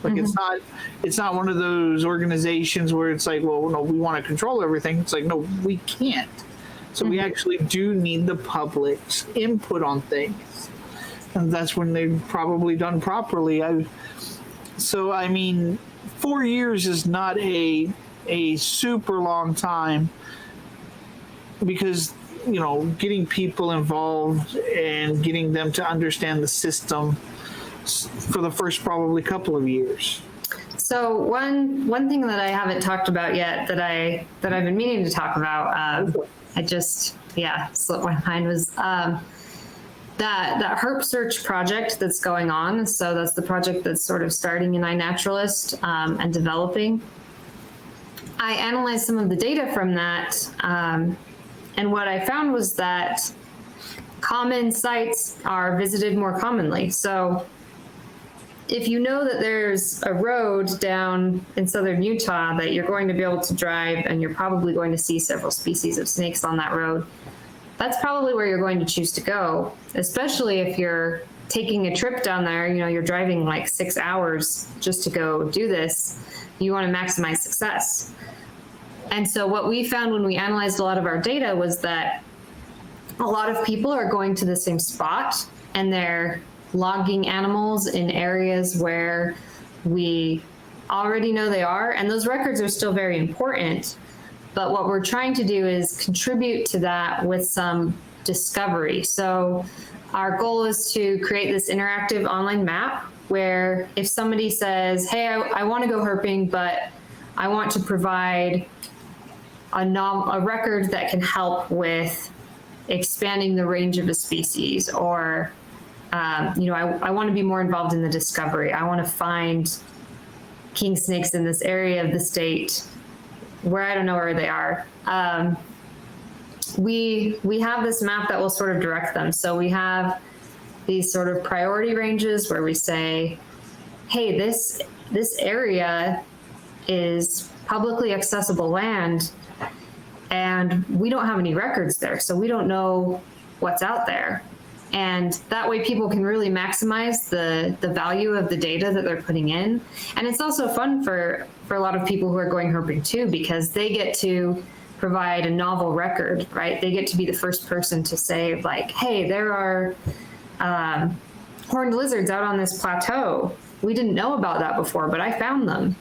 [SPEAKER 1] Like it's not one of those organizations where it's like, well, no, we want to control everything. It's like, no, we can't. So we actually do need the public's input on things. And that's when they've probably done properly. I mean, 4 years is not a super long time, because, getting people involved and getting them to understand the system for the first probably couple of years.
[SPEAKER 2] So one thing that I haven't talked about yet that I've been meaning to talk about, I just slipped my mind, was that herp search project that's going on. So that's the project that's sort of starting in inaturalist and developing. I analyzed some of the data from that, and what I found was that common sites are visited more commonly. So if you know that there's a road down in southern Utah that you're going to be able to drive, and you're probably going to see several species of snakes on that road, that's probably where you're going to choose to go, especially if you're taking a trip down there. You're driving like 6 hours just to go do this. You want to maximize success. And so what we found when we analyzed a lot of our data was that a lot of people are going to the same spot, and they're logging animals in areas where we already know they are. And those records are still very important. But what we're trying to do is contribute to that with some discovery. So our goal is to create this interactive online map where if somebody says, hey, I want to go herping, but I want to provide a record that can help with expanding the range of a species, or I want to be more involved in the discovery. I want to find king snakes in this area of the state where I don't know where they are. We have this map that will sort of direct them. So we have these sort of priority ranges where we say, hey, this area is publicly accessible land, and we don't have any records there, so we don't know what's out there. And that way people can really maximize the value of the data that they're putting in. And it's also fun for a lot of people who are going herping too, because they get to provide a novel record, right? They get to be the first person to say like, hey, there are horned lizards out on this plateau. We didn't know about that before, but I found them.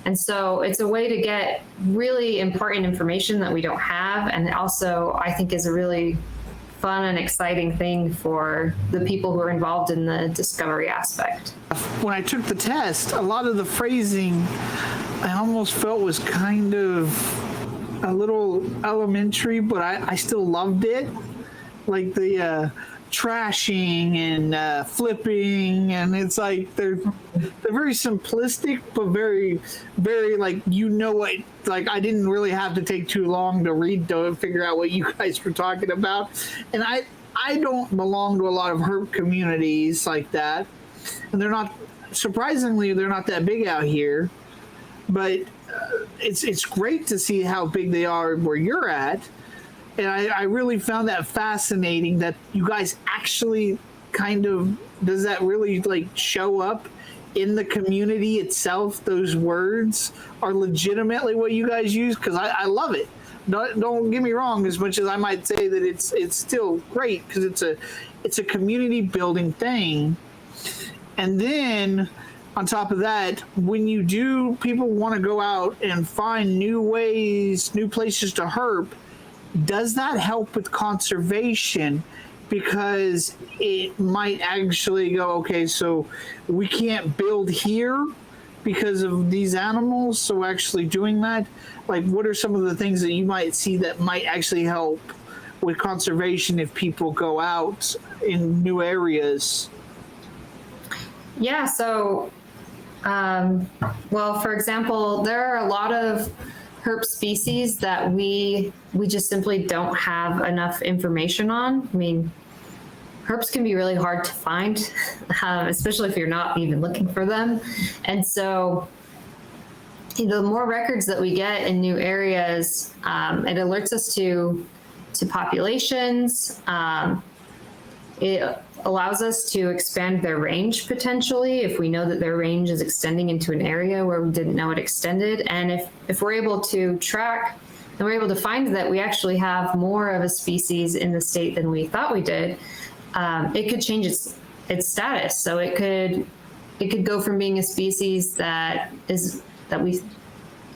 [SPEAKER 2] And so it's a way to get really important information that we don't have. And also I think is a really fun and exciting thing for the people who are involved in the discovery aspect.
[SPEAKER 1] When I took the test, a lot of the phrasing I almost felt was kind of a little elementary, but I still loved it. Like the trashing and flipping, and it's like they're very simplistic, but very, very like, you know what, like I didn't really have to take too long to read to figure out what you guys were talking about. And I don't belong to a lot of herp communities like that, and they're not, surprisingly, they're not that big out here, but it's great to see how big they are where you're at. And I really found that fascinating that you guys actually kind of, does that really like show up in the community itself? Those words are legitimately what you guys use? Because I love it. Don't get me wrong, as much as I might say that it's still great because it's a community building thing. And then on top of that, when you do, people want to go out and find new ways, new places to herp, does that help with conservation? Because it might actually go, okay, so we can't build here because of these animals, so actually doing that, like what are some of the things that you might see that might actually help with conservation if people go out in new areas?
[SPEAKER 2] Yeah, so well, for example, there are a lot of herp species that we just simply don't have enough information on. I mean, herps can be really hard to find, especially if you're not even looking for them. And so the more records that we get in new areas, it alerts us to populations. It allows us to expand their range potentially if we know that their range is extending into an area where we didn't know it extended. And if we're able to track and we're able to find that we actually have more of a species in the state than we thought we did, it could change its status. So it could go from being a species that we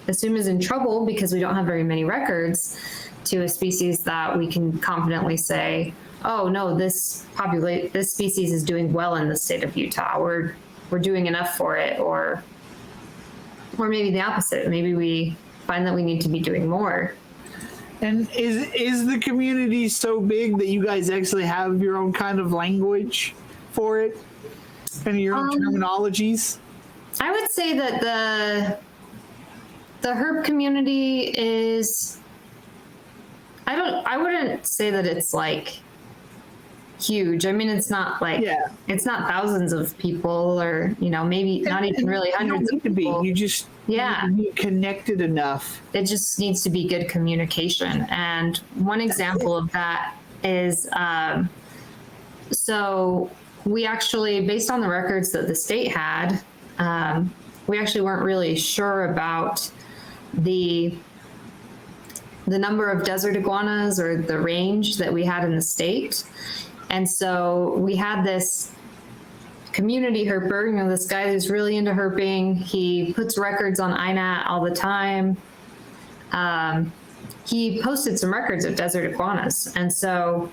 [SPEAKER 2] assume is in trouble because we don't have very many records to a species that we can confidently say, oh no, this species is doing well in the state of Utah. We're doing enough for it, or maybe the opposite. Maybe we find that we need to be doing more.
[SPEAKER 1] And is the community so big that you guys actually have your own kind of language for it and your own terminologies?
[SPEAKER 2] I would say that the herp community is, I wouldn't say that it's like huge. I mean, it's not like, it's not thousands of people, or, maybe not even really hundreds of people.
[SPEAKER 1] You just need to be connected enough.
[SPEAKER 2] It just needs to be good communication. And one example of that is, so we actually, based on the records that the state had, we actually weren't really sure about the number of desert iguanas or the range that we had in the state. And so we had this community herper, this guy who's really into herping. He puts records on INAT all the time. He posted some records of desert iguanas. And so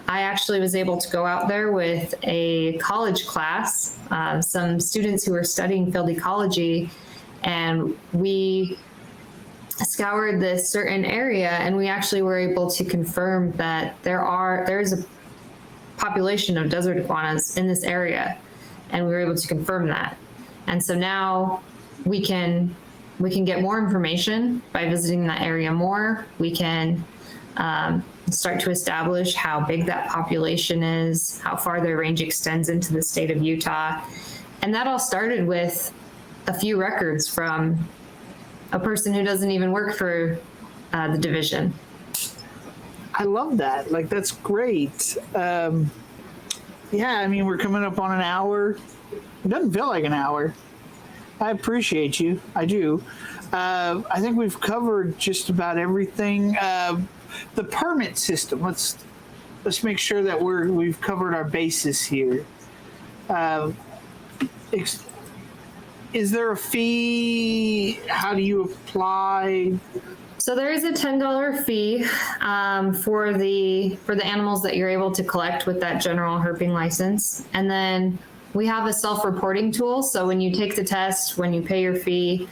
[SPEAKER 2] I actually was able to go out there with a college class, some students who were studying field ecology, and we scoured this certain area, and we actually were able to confirm that there is a population of desert iguanas in this area, and we were able to confirm that. And so now we can get more information by visiting that area more. We can start to establish how big that population is, how far their range extends into the state of Utah. And that all started with a few records from a person who doesn't even work for the division.
[SPEAKER 1] I love that. Like, that's great. Yeah, I mean, we're coming up on an hour. It doesn't feel like an hour. I appreciate you. I do. I think we've covered just about everything. The permit system. Let's make sure that we've covered our bases here. Is there a fee? How do you apply?
[SPEAKER 2] So there is a $10 fee for the animals that you're able to collect with that general herping license, and then we have a self-reporting tool. So when you take the test, when you pay your fee,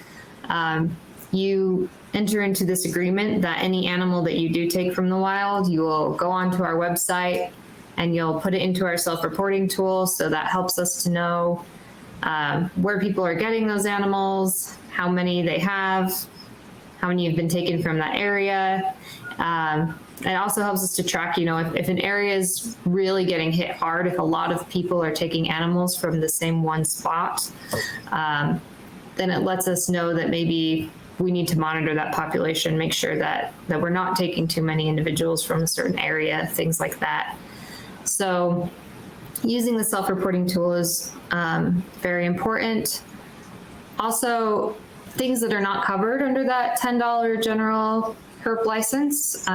[SPEAKER 2] you enter into this agreement that any animal that you do take from the wild, you will go onto our website and you'll put it into our self-reporting tool. So that helps us to know where people are getting those animals, how many they have, how many have been taken from that area. It also helps us to track, if an area is really getting hit hard, if a lot of people are taking animals from the same one spot, then it lets us know that maybe we need to monitor that population, make sure that we're not taking too many individuals from a certain area, things like that. So using the self-reporting tool is very important. Also, things that are not covered under that $10 general herp license,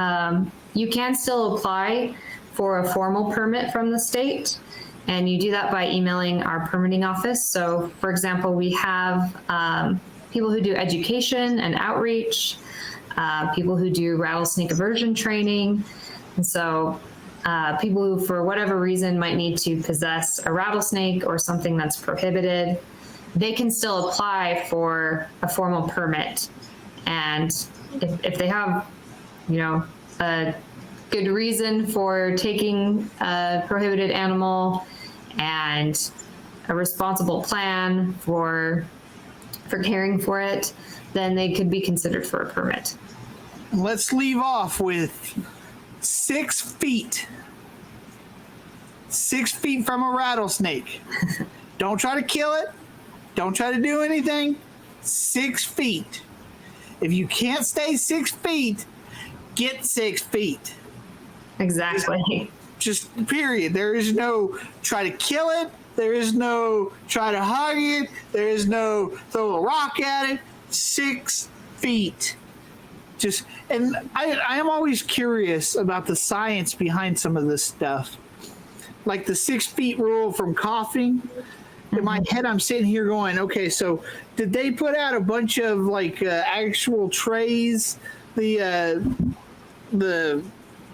[SPEAKER 2] you can still apply for a formal permit from the state, and you do that by emailing our permitting office. So, for example, we have people who do education and outreach, people who do rattlesnake aversion training, and so people who, for whatever reason, might need to possess a rattlesnake or something that's prohibited, they can still apply for a formal permit. And if they have, a good reason for taking a prohibited animal and a responsible plan for caring for it, then they could be considered for a permit.
[SPEAKER 1] Let's leave off with 6 feet. 6 feet from a rattlesnake. Don't try to kill it. Don't try to do anything. 6 feet. If you can't stay 6 feet, get 6 feet.
[SPEAKER 2] Exactly.
[SPEAKER 1] Just period. There is no try to kill it. There is no try to hug it. There is no throw a rock at it. 6 feet. And I am always curious about the science behind some of this stuff. Like the 6 feet rule from coughing. In my head, I'm sitting here going, okay, so did they put out a bunch of actual trays? The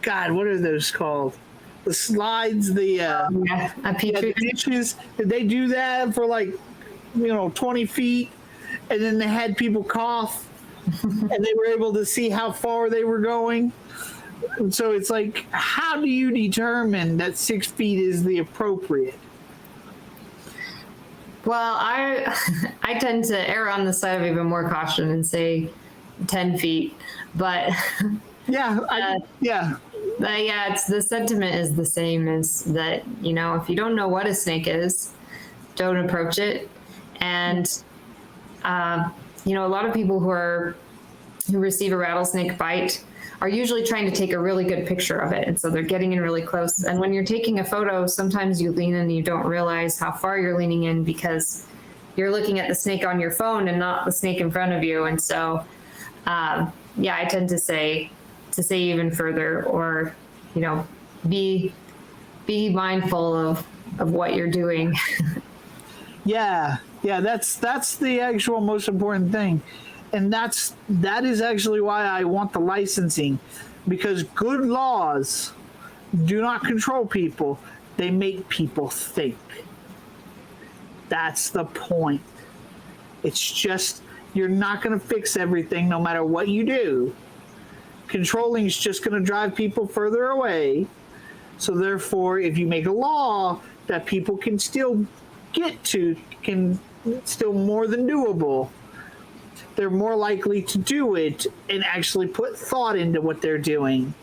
[SPEAKER 1] God, what are those called? The slides,
[SPEAKER 2] a petri
[SPEAKER 1] dishes. Did they do that for 20 feet? And then they had people cough and they were able to see how far they were going. And so it's like, how do you determine that 6 feet is the appropriate?
[SPEAKER 2] Well, I tend to err on the side of even more caution and say 10 feet, but
[SPEAKER 1] yeah,
[SPEAKER 2] it's the sentiment is the same as that, if you don't know what a snake is, don't approach it. And, a lot of people who receive a rattlesnake bite are usually trying to take a really good picture of it. And so they're getting in really close. And when you're taking a photo, sometimes you lean in and you don't realize how far you're leaning in because you're looking at the snake on your phone and not the snake in front of you. And so, I tend to say even further, or, be mindful of what you're doing.
[SPEAKER 1] Yeah, that's the actual most important thing. And that is actually why I want the licensing, because good laws do not control people. They make people think. That's the point. It's just, you're not going to fix everything no matter what you do. Controlling is just going to drive people further away. So therefore, if you make a law that people can still get to, can still more than doable, they're more likely to do it and actually put thought into what they're doing.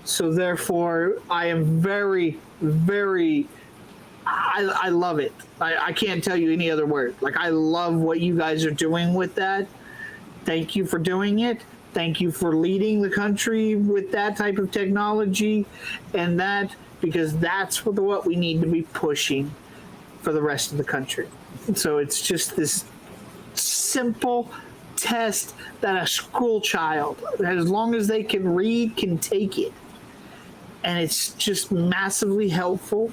[SPEAKER 1] So therefore, I am very, very, I love it. I can't tell you any other word. Like, I love what you guys are doing with that. Thank you for doing it. Thank you for leading the country with that type of technology and that, because that's what we need to be pushing for the rest of the country. So it's just this simple test that a school child, as long as they can read, can take it. And it's just massively helpful.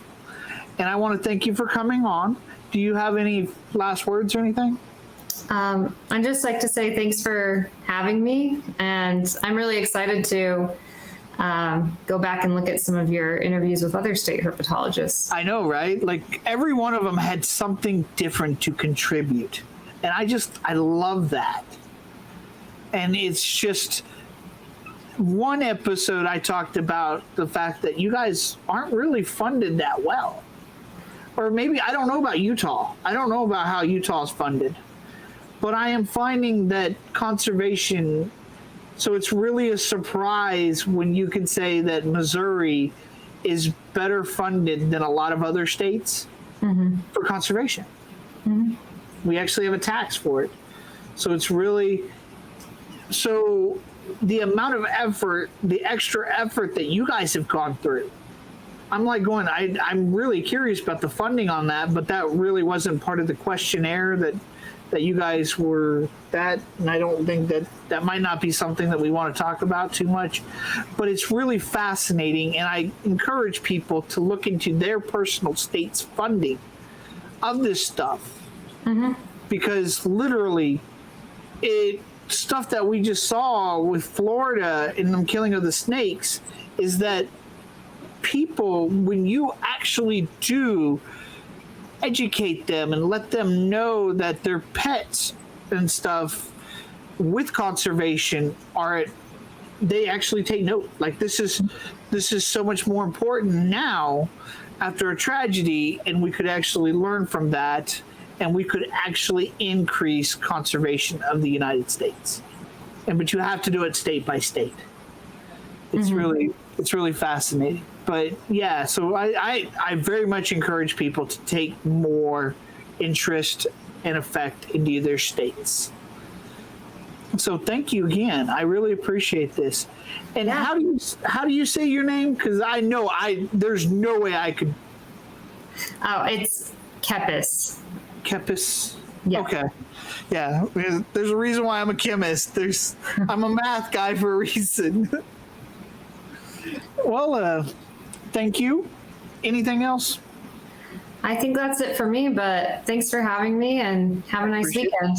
[SPEAKER 1] And I want to thank you for coming on. Do you have any last words or anything?
[SPEAKER 2] I'd just like to say thanks for having me, and I'm really excited to go back and look at some of your interviews with other state herpetologists.
[SPEAKER 1] I know, right? Like, every one of them had something different to contribute. And I love that. And it's just one episode I talked about the fact that you guys aren't really funded that well. Or maybe, I don't know about Utah. I don't know about how Utah's funded. But I am finding that conservation, so it's really a surprise when you can say that Missouri is better funded than a lot of other states for conservation. We actually have a tax for it. So it's really, so the amount of effort, the extra effort that you guys have gone through, I'm like going, I'm really curious about the funding on that, but that really wasn't part of the questionnaire that you guys were that, and I don't think that might not be something that we want to talk about too much, but it's really fascinating, and I encourage people to look into their personal state's funding of this stuff, because literally, stuff that we just saw with Florida and the killing of the snakes is that people, when you actually do educate them and let them know that their pets and stuff with conservation they actually take note. Like, this is so much more important now after a tragedy, and we could actually learn from that, and we could actually increase conservation of the United States. But you have to do it state by state. It's really fascinating. But yeah, so I very much encourage people to take more interest and effect into their states. So thank you again. I really appreciate this. And how do you say your name? Because I know there's no way I could.
[SPEAKER 2] Oh, it's Mkepas.
[SPEAKER 1] Mkepas.
[SPEAKER 2] Yeah.
[SPEAKER 1] Okay. Yeah. There's a reason why I'm a chemist. I'm a math guy for a reason. Well, thank you. Anything else?
[SPEAKER 2] I think that's it for me, but thanks for having me, and have a nice weekend.